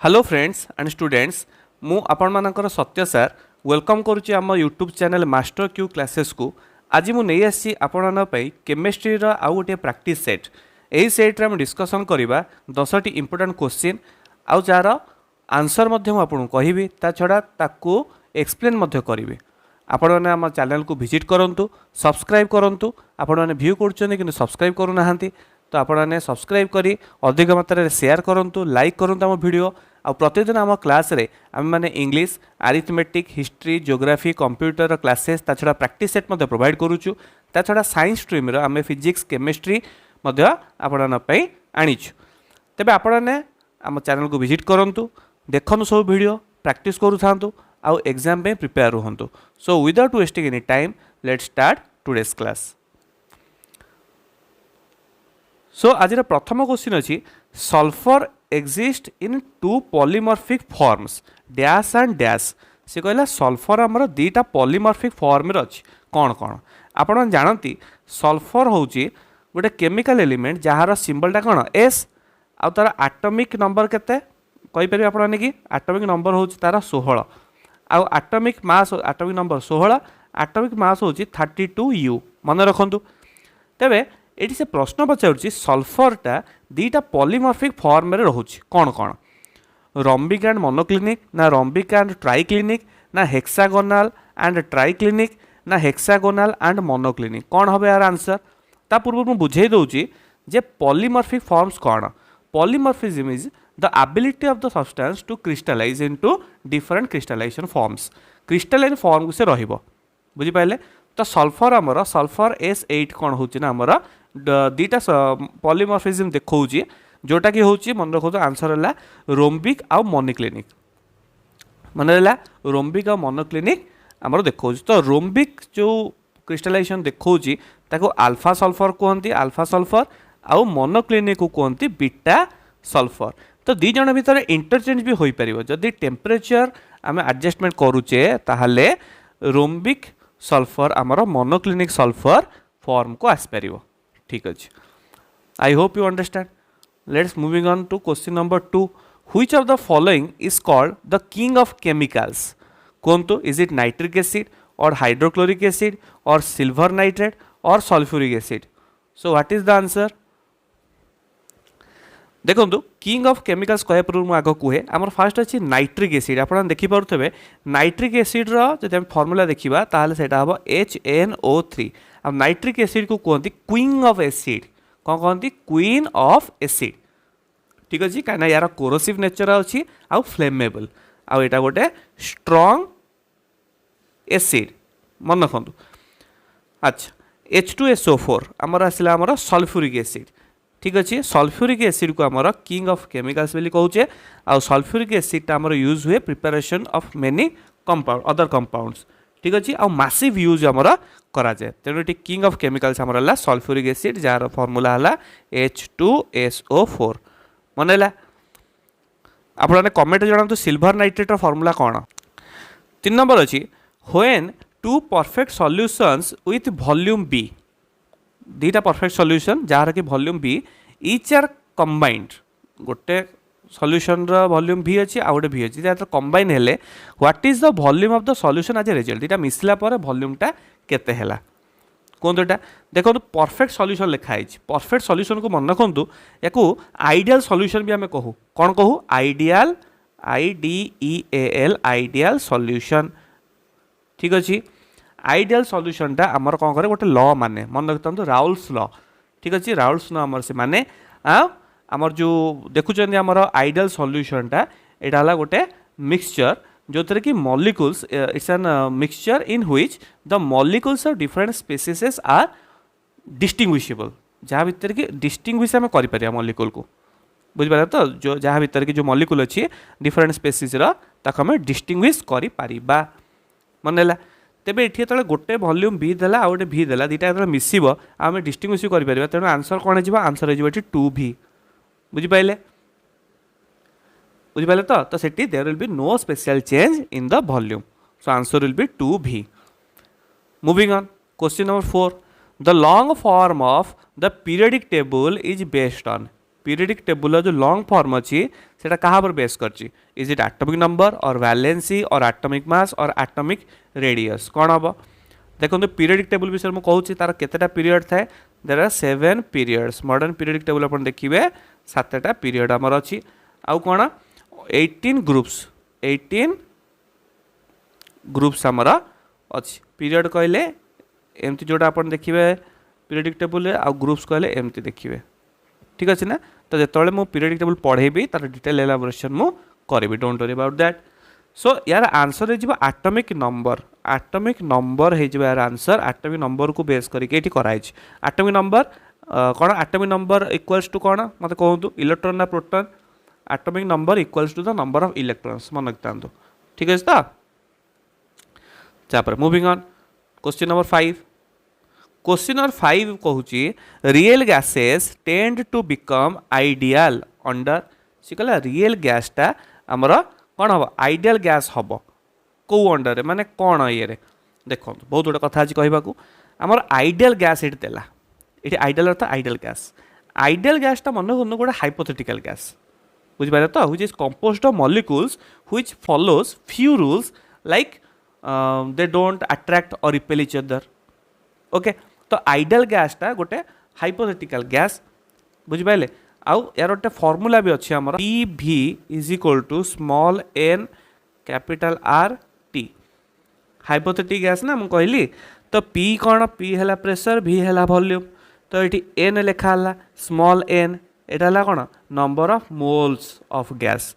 Hello friends and students मु आपण मानकर सत्य सर वेलकम करुच्ची आम यूट्यूब चैनल मास्टरक्यू क्लासेस को। आज मु नहीं आसी आपण केमिस्ट्री आउ गोटे प्रैक्टिस सेट यही सेट्रे आम डिस्कसन करवा 10टी इंपोर्टेंट क्वेश्चन आउ जार आंसर आपको कहबी ता छड़ा ताकू एक्सप्लेन करी। आपण मैंने आम चैनल को विजिट करूँ सब्सक्राइब करूँ। आपण मैंने व्यू कर सब्सक्राइब करूना तो आपने सब्सक्राइब करी अधिक मात्रा शेयर करूँ लाइक करूँ आम वीडियो आ प्रतिदिन आम क्लास रे आम मैंने English arithmetic history geography computer classes ता छड़ा प्रैक्टिस सेट प्रोवाइड करूँ। ता छड़ा साइंस स्ट्रीम आम फिजिक्स केमिस्ट्री आपण आनीचु। तेबे आपने आम चैनल को विजिट करूँ देखु सब वीडियो प्रैक्टिस करूँ आउ एग्जाम पे प्रिपेयर रुहतु। So without wasting any time let's start today's class. So आज प्रथम क्वेश्चन अच्छी sulphur exist in two polymorphic forms dash and dash. से कहला सल्फर आमर दीटा पॉलीमॉर्फिक फॉर्म रे अच्छी कौन कौन आपन जानती। सल्फर हूँ गोटे केमिकल एलिमेंट जार सिंबलटा कौन एस आउ तार एटॉमिक नंबर केते कहीपर आपने कि एटॉमिक नंबर हूँ तार 16 आउ atomic mass atomic number 16 atomic mass हूँ 32U मन रखु। तेबे ये से प्रश्न पचार सल्फरटा दीटा पॉलीमॉर्फिक फॉर्म रे रोचे कौन कौन रॉम्बिक एंड मोनोक्लिनिक ना रॉम्बिक एंड ट्राइक्लिनिक ना हेक्सागोनाल एंड ट्राइक्लिनिक ना हेक्सागोनाल एंड मोनोक्लिनिक कौन हम यार आंसर। ता पूर्व मुझे बुझे दूची जे पॉलीमॉर्फिक फॉर्म्स कौन। Polymorphism is the ability of the substance to crystallise into different crystallisation forms crystalline form से रहिबो बुझिपाइले। तो सल्फर आमर सल्फर S8 कौन होना आमर दीटा पॉलीमॉर्फिज्म देखा जोटा कि हूँ मन रखो आंसर है रोम्बिक आउ मोनोक्लिनिक मन रहा रोम्बिक आउ मोनोक्लिनिक आमर देखा। तो रोम्बिक जो क्रिस्टलाइजेशन देखा आल्फा सल्फर कहते आल्फा सल्फर आउ मोनोक्लिनिक को कहते बीटा सल्फर। तो दी जन भितर इंटरचेंज भी हो पार जदि टेम्परेचर आम एडजस्टमेंट करुचे ताहले रोम्बिक सल्फर आमर मोनोक्लिनिक सल्फर फॉर्म को आसपार। ठीक अच्छे I hope you understand. Let's moving on to question number 2 which of the following is called the king of chemicals कहतु इज इट नाइट्रिक एसिड और हाइड्रोक्लोरिक एसिड और silver nitrate और sulphuric acid. So what is the answer. देखो king of chemicals कह पूर्व आग कहे आमर फास्ट अच्छी नाइट्रिक एसिड आप देखिपे नाइट्रिक एसिड रो फर्मूला देखा ताहले सेटा हम HNO3 आ नाइट्रिक एसिड को कहते क्वीन ऑफ एसिड कौन कहते क्वीन ऑफ एसिड। ठीक अच्छे कहीं यार कोरोसिव नेचर अच्छी आउ फ्लेमेबल आउ एटा गोटे स्ट्रॉन्ग एसिड मन रखु। अच्छा H2SO4 आमर आसला आमर सल्फ्यूरिक एसिड। ठीक अच्छे सल्फ्यूरिक एसिड को आमर किंग ऑफ केमिकल्स बोली कहूचे आउ सल्फ्यूरिक एसिड आमर यूज हुए preparation of many compound other compounds. ठीक अच्छे आउ मासिव यूज आमर करा जाए तेणु ये किंग ऑफ केमिकल्स आमर है सल्फ्यूरिक एसिड जार फॉर्मूला है H2SO4 मन है। आपने कमेंट जनातु सिल्वर नाइट्रेट फॉर्मूला कौन। 3 नंबर अच्छी when two perfect solutions with volume B दीटा परफेक्ट सॉल्यूशन जार कि volume B each are combined गोटे सॉल्यूशन वॉल्यूम V अच्छी आ गोटे V अच्छी कंबाइन हेले what is the volume of the solution as a result दीटा मिसला पर वॉल्यूमटा केते हैला कहतु एटा देखो परफेक्ट सॉल्यूशन लिखाई परफेक्ट सॉल्यूशन को मन रखु या आइडियल सॉल्यूशन भी आम कहू कौन कहू आइडियल IDEAL आइडियल सॉल्यूशन। ठीक अच्छे आइडियल सॉल्यूशनटा आमर कौन करे गोटे लॉ माने मन रखता राउल्स लॉ। ठीक अच्छे राउल्स लॉ आमर से माने आमर जो देखुं आमर आइडियल सॉल्यूशनटा एटा हला गोटे मिक्सचर जो थे कि molecules it's an mixture in which the molecules of different species are distinguishable जहाँ भीतर कि डिस्टिंग्विश आम कर मॉलिक्यूल को बुझिपार। तो जो जहाँ भीतर कि जो मॉलिक्यूल अच्छी डिफरेंट स्पेसीज आम डिस्टिंग्विश कर मन है। तेबे ये जो गोटे वॉल्यूम B देला आ गोटे V देला दीटा जो मिसिब आम डिस्टिंग्विश कर तेणु आंसर कौन हो आंसर हो 2V बुझिपारे बुझिपारे। तो सेठी there will be no special change in the volume so answer will be 2V। Moving on question number 4 the long form of the periodic table is based on periodic table जो long form अच्छी सेटा कहाँ पर base करची is it atomic number और valency और atomic mass और atomic radius कौन हम देखो पीरियडिक टेबल विषय में कहूँ तार केतेटा पीरियड थाए there are 7 periods modern periodic table अपन देखिए 7टा पीरियड आमर अच्छी आउ कौन 18 ग्रुप्स आमर अच्छी पीरियड कहले एमती जोटा अपन देखिए पीरियडिक टेबल आउ ग्रुप्स कहले एमती देखिए ठीक अच्छे ना तो जो मु पीरियडिक टेबल पढ़ेबी तार डिटेल एलाबोरेशन मु करी don't worry about that so यार आंसर हो एटॉमिक नंबर हो यार आंसर एटॉमिक नंबर को बेस करके कराई एटॉमिक नंबर कौन एटॉमिक नंबर इक्वल्स टू कौन मत कहतु इलेक्ट्रॉन ना proton atomic number equals to the number of electrons मन रखता ठीक है तो चापर moving on question number 5 question number 5 कहूँ real gases tend to become ideal under सी कहला रियल गैसटा आमर कौन हम आइडियल गैस हम कौ अंडर माने कौन ये देखो बहुत गुटे कथा आज कहवाक आमर आइडियल गैस ये देला ये आइडियल अर्थ आइडियल गैसटा मन रखु गोटे हाइपोथेटिकल गैस बुझिपारे तो which is composed of molecules which follows few rules like they don't attract और रिपेल इच अदर ओके तो आइडियल गैसटा गोटे हाइपोथेटिकल गैस बुझिपारे आउ यार गोटे फॉर्मूला भी अच्छी आमर पी भी is equal to small n capital R T hypothetic gas ना मुझे कहली तो पी कौन पी है प्रेशर भी है वॉल्यूम तो ये एन लिखाला स्मॉल एन यहाँ कौन number of moles of gas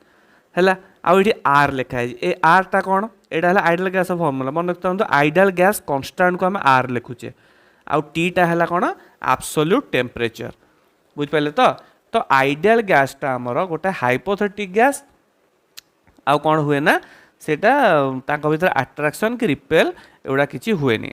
है आउ ये आर लिखाई ए आर टा कौन यहाँ आइडियल गैस फॉर्मूला मन रखता आइडियल गैस कन्स्टांट को आम आर लिखुचे आउ टी टा है कौन एब्सोल्यूट टेम्परेचर बुझिपारे तो आइडियल गैसटा आमर गोटे हाइपोथेटिक गैस आउ कौन हुए ना सेटा भीतर अट्रैक्शन कि रिपेल एगुड़ा किसी हुए नहीं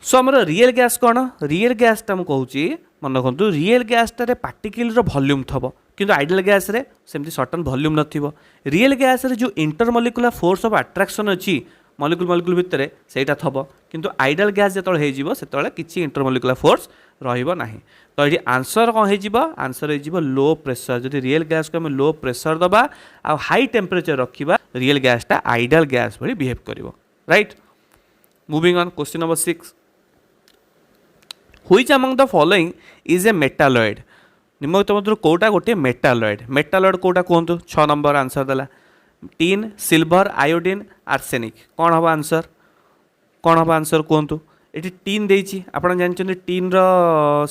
सो आमर रियल गैस कौन रियल गैसटा मुझे कहूँ मन रखु रियल गैसटारे पार्टिकल वॉल्यूम थब किंतु आइडियल गैस रे सेमती सर्टन वॉल्यूम नथिबो रियल गैस रे जो इंटरमॉलिक्यूलर फोर्स ऑफ अट्रैक्शन अच्छी मॉलिक्यूल भितर सेटा थब किंतु आइडियल गैस जो से किसी इंटरमॉलिक्यूलर फोर्स रहिबो नाही तो ये आंसर कौन हो आंसर हो लो प्रेशर जब रियल गैस को आम लो प्रेशर दबा आ हाई टेम्परेचर रखा रियल गैसटा आइडियल गैस भली बिहेव करिवो right moving on question number 6 which among the following is a metalloid निम्नलिखित मध्य कोटा गोटे मेटालॉइड कोटा कहतु 6 नंबर आंसर देला टीन सिल्वर आयोडीन आर्सेनिक कौन हम आंसर कहतु ये टीन देती आप जानते टीन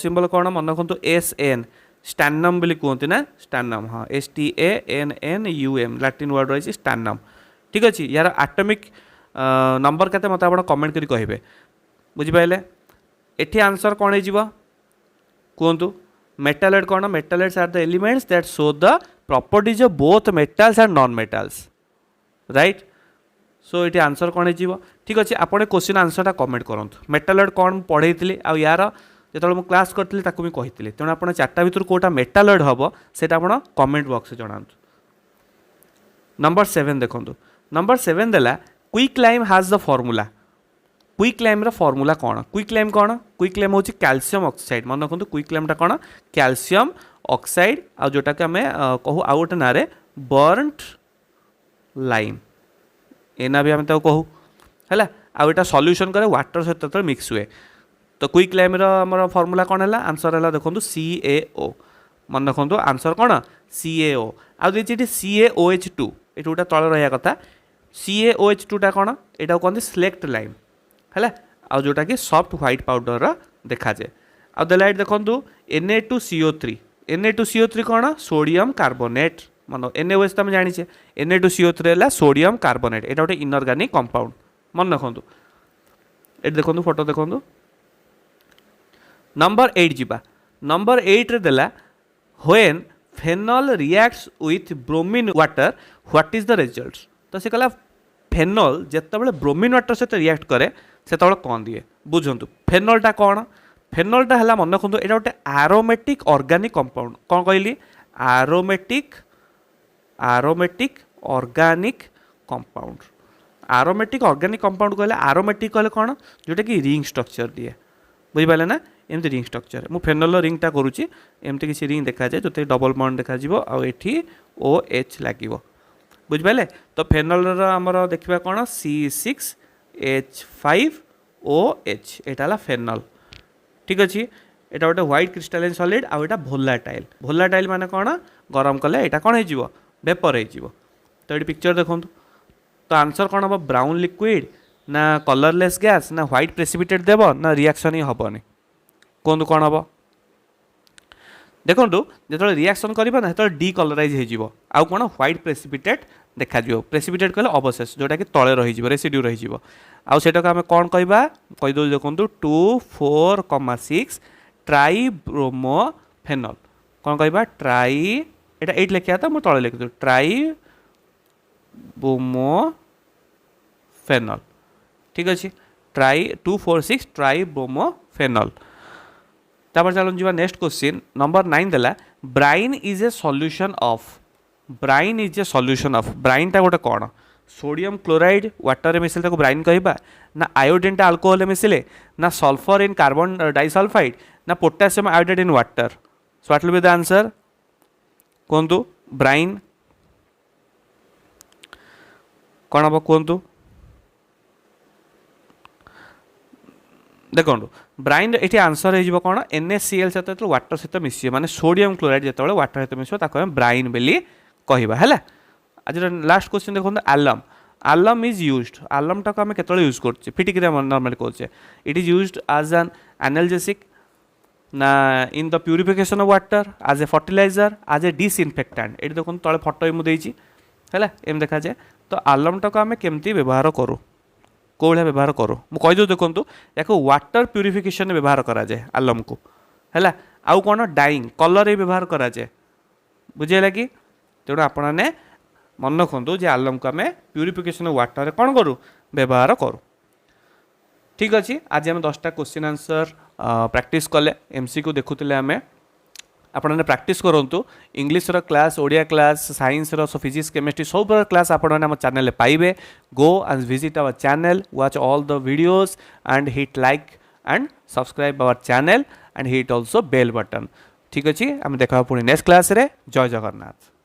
सिंबल कौन मन रखु एस एन स्टान्नम बोली कहते ना स्टान्नम हाँ STANNUM लाटिन वर्ड रही स्टान्नम ठीक अच्छे यार एटॉमिक नंबर केते मत आप कमेंट करी कहे बुझिपारे एठी आंसर कौन हो कहतु मेटालॉइड कौन metalloids are the elements that show the properties of both metals and non metals right so ये आंसर कौन हो ठीक अच्छे आपने क्वेश्चन आंसरटा कमेंट करूँ मेटालॉइड कौन पढ़े आ यार जो मुझे क्लास करी मुझे कही तेणु आप 4टा भितर कौटा मेटालॉइड हम से कमेंट बॉक्स में जनातु नंबर 7 देखो नंबर 7 देला क्विकलाइम हाज द फॉर्मूला क्विकलाइम फॉर्मूला कौन क्विकलाइम हूँ कैल्शियम ऑक्साइड मन रखु क्विकलाइमटा कौन कैल्शियम ऑक्साइड आ जोटा कि आम कहू आउ गोटे ना बर्नड लाइम एना भी आम कहू है आउ यहाँ सल्यूशन करे वाटर सहित मिक्स हुए तो क्विकलाइम आम फॉर्मूला कौन है आंसर है देखो CaO मन रखु आंसर कौन CaO आउ देखिए CaOH2 ये गोटा तले रहा कथा CaOH2टा कौन यहाँ कहते सिलेक्ट लाइम है आउ जोटा कि सॉफ्ट व्हाइट पाउडर देखा जाए आउ देला देखो Na2CO3 कौन सोडियम कार्बोनेट मन NaOH तो जाने Na2CO3 है सोडियम कार्बोनेट यहाँ गोटे इनऑर्गेनिक कंपाउंड मन रखु ये देखो फोटो देखो नंबर 8 जीवा नंबर 8 रे देला when phenol reacts with bromine water what is the result तो से कहला फेनॉल जिते ब्रोमीन वाटर सहित रिएक्ट करे से कौन दिए बुझंतु फेनॉलटा कौन फेनॉलटा है मन रखु यहाँ गोटे एरोमेटिक ऑर्गेनिक कंपाउंड कौन कहली aromatic organic compound aromatic organic compound कहले एरोमेटिक कहले कौन जोटा कि रिंग स्ट्रक्चर दिए बुझिपारे ना एमती रिंग स्ट्रक्चर मु फेनल रिंगटा करुच्ची एमती किसी रिंग देखा जाए जो डबल बॉन्ड देखा आठी OH लगे बुझिपारे। तो फेनल आमर देखा कौन C6H5OH यहाँ फेनल ठीक अच्छे। एटा गोटे व्हाइट क्रिस्टालाइन सॉलिड आउ एटा भोलाटाइल। भोलाटाइल माने कौन गरम कले एटा कौन हो वेपर हो। तो ये पिक्चर देखो तो आंसर कौन हम ब्राउन लिक्विड ना कलरलेस गैस ना व्हाइट प्रेसिपिटेट देव ना रिएक्शन ही हेनी कहतु कौन हम देखो जो रिएक्शन करना ना डीकलराइज हो आउ कौन व्हाइट प्रेसिपिटेट देखा प्रेसिपिटेट कहले अवशेष जोटा कि तले रही रेसिड्यू रही आउ सेटा को आम कौन कहवा कहीदे देखो 2,4,6 ट्राइब्रोमोफेनल कौन कहवा ट्राई एटा 8 लिखा था मुझे तले लिखी ट्राइब्रोमोफेनल ठीक अच्छे 2,4,6 ट्राइब्रोमोफेनल। तापर चलो जी नेक्स्ट क्वेश्चन नंबर 9 देला brine is a solution of brine is a solution of brine टा गोटे कौन सोडियम क्लोराइड वाटर में मिसिले ब्राइन कहवा ना आयोडीन टा अल्कोहल मिसिले ना सल्फर इन कार्बन डाइसल्फाइड ना potassium iodide in water. So what will be the answer कहतु ब्राइन कौन हम कहतु देखो ब्राइन ये आंसर हो कौन NaCl सहित वाटर सहित मिसे माने सोडियम क्लोराइड जो वाटर सहित मिस ब्राइन बोली कहवा है। आज लास्ट क्वेश्चन देखो आलम आलम इज यूज्ड आलम टाक आम केत यूज कर फिटिक नॉर्मली कहे it is used as an analgesic ना in the purification of water as a fertiliser as a disinfectant ये देखो तले फटो मुझे है एम देखा जाए। तो आलम टाक आम केमती व्यवहार करूँ कौ भाया व्यवहार करूँ मुझे कहीदे देखो या वाटर प्यूरिफिकेशन व्यवहार कराए आलम को है आउ कौन डाइंग कलर व्यवहार कराए बुझेगा कि तेणु आपने मन रखु जे आलम को आम प्यूरिफिकेशन वाटर कौन करूँ व्यवहार करूँ ठीक अच्छे। आज आम 10टा क्वेश्चन आंसर प्रैक्टिस कले MCQ देखुले आम आपने प्रैक्टिस करूँ English class Odia class science physics chemistry सब प्रकार क्लास आपने आम चैनल पाइबे। Go and visit our channel watch all the videos and hit like and subscribe our channel and hit also bell button ठीक अच्छे। आम देखा पुणी नेक्स्ट क्लास रे। जय जगन्नाथ।